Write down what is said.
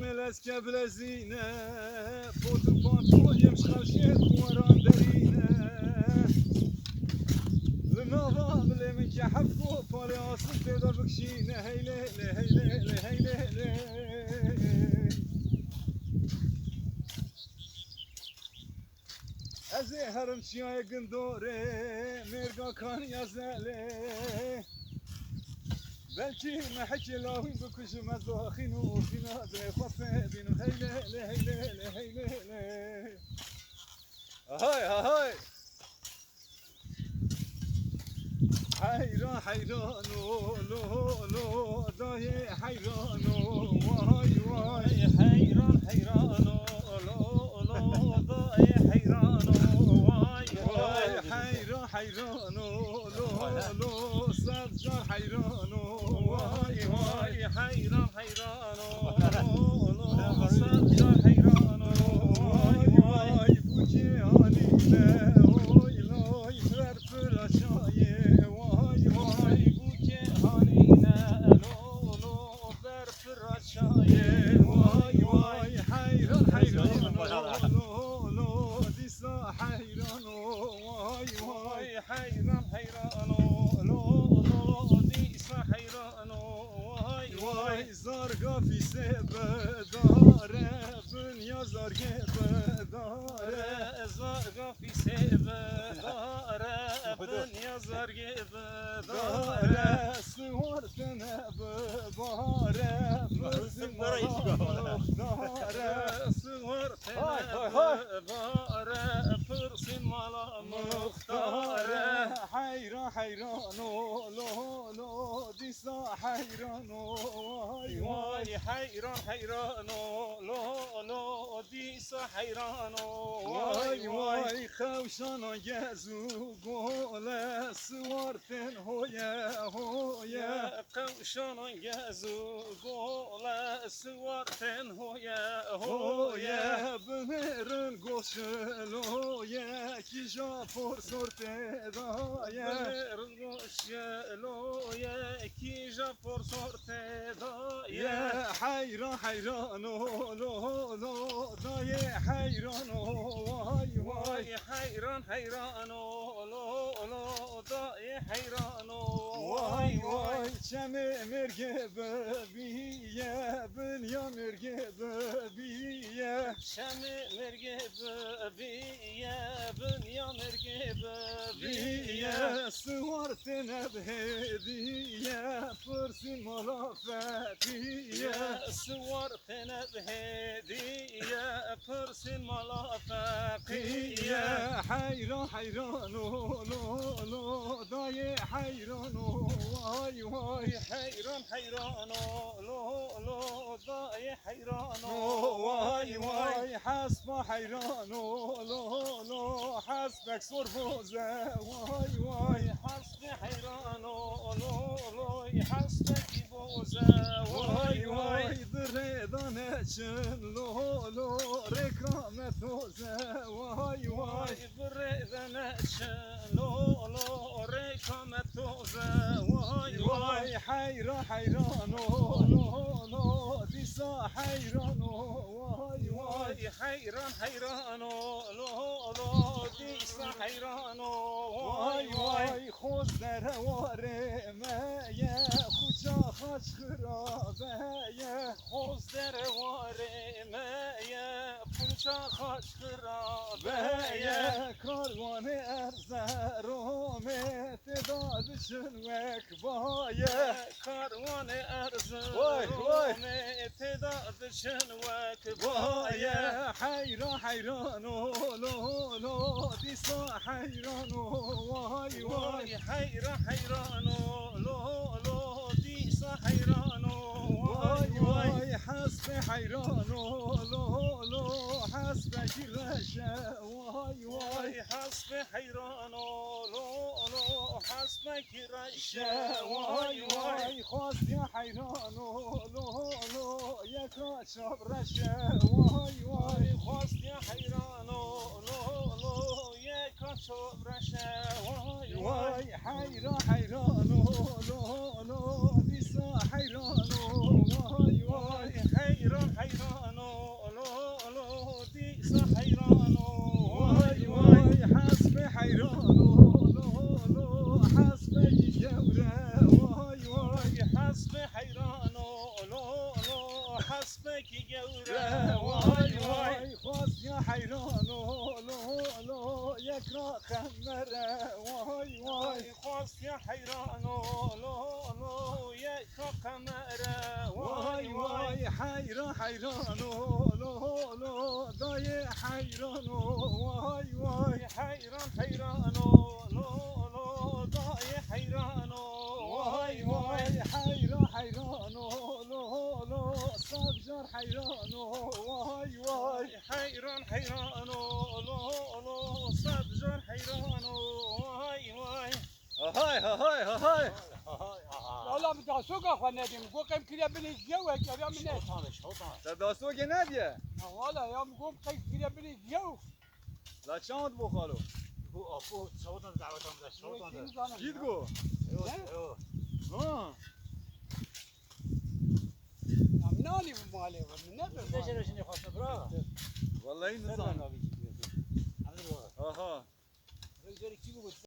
ملسکه بلزینه پوتو پانتویم شخشیت خواران درینه لناوا بلمن که حفو پاره آسون پیدا بکشینه هیله هیله هیله از هرم چیای گندوره مرگا کان یازله بلكي ما حكي لاوين بكوش ما زاخينو فينا زي خفه بينو هيله هيله هاي حيران حيرانو لو داي حيرانو واي حيران حيرانو لو داي حيرانو واي حيرانو لو سبجار حيرانو واي حيران لو سبجار حيرانو واي بوكي هانينا لوي فرفر شاي واي بوكي هانينا لو فرفر شاي واي حيران لو ديسا حيرانو واي حيران لو ديسا حيرانو واي زارقا في سبه داره بنيا زارقا بداره زارقا في سبه داره بنيا زارقا بداره سوارتنا بباره فرسن مالا سوارتنا بباره فرسن مالا مختاره حيرانو لو ديسا حيرانو واي حيرانو لو ديسا حيرانو واي خوشانا يزو قولا سوارتن هويا خوشانا يزو قولا سوارتن هويا بمرن قوشلو كي جافور صورتي دايا بمرن قوشلو كي جافور صورتي دايا حيرانو لو دايا حيرانو واي حيرانو لو دايا حيرانو واي شمي مرقبة بيا بنيا مرقبة بيا شمي مرقبة بيا بنيا مرقبة بيا سوارتنا بهدية فرسي ملافاتية سوارتنا بهدية فرسي ملافاتية حيرانو لو داي حيرانو واي حيرانو لو داي حيرانو واي حسب حيرانو لو حسبك صرفوزة واي حسب حيرانو لو حسبك بوزة واي بريدانشن لو ركامة توزة واي بريدانشن لو ركامة توزة واي حيرانو لو ديسا حيرانو واي حيرانو لو ديسا حيرانو واي خوز در واره مايا خوچا خاچ خرابه خوز در واره مايا خوچا خاچ خرابه کاروان ارزروم تعدادشون وکبایه کاروان ارزروم تعدادشون وکبایه حيرانو لو ديسا حيرانو واي حيرانو لو ديسا حيرانو واي حسب حيرانو لو حسبك الرشا واي حسب حيرانو لو حسبك الرشا واي خاص يا حيرانو لو يا كاشف رشا واي خاص يا حيرانو لو يا كاشف رشا واي حيرانو لو ديسا حيرانو واي حيران بگی گوره وای وای خواست یا حیرانو لو لو یک را خمره وای وای خواست یا حیرانو لو لو یک قمره وای وای حیران حیرانو لو لو دای حیرانو وای وای حیران حیرانو لو لو دای حیرانو وای وای حیران حیرانو لو لو سبجار حیرانو وای وای حیران حیرانو لو لو صبجان حیرانو وای وای آهای آهای آهای والله بداسوق اخوان ندیم گو قیم كده بني جو هيك يا من دستو که ندیه والله يا قوم قیم كده بني جو لا چاند بخالو بو افو صوتان دعوتان ده صوتان ده گید گو ها منالي مالي من نبر نشرش نخواست برا والله این نزانم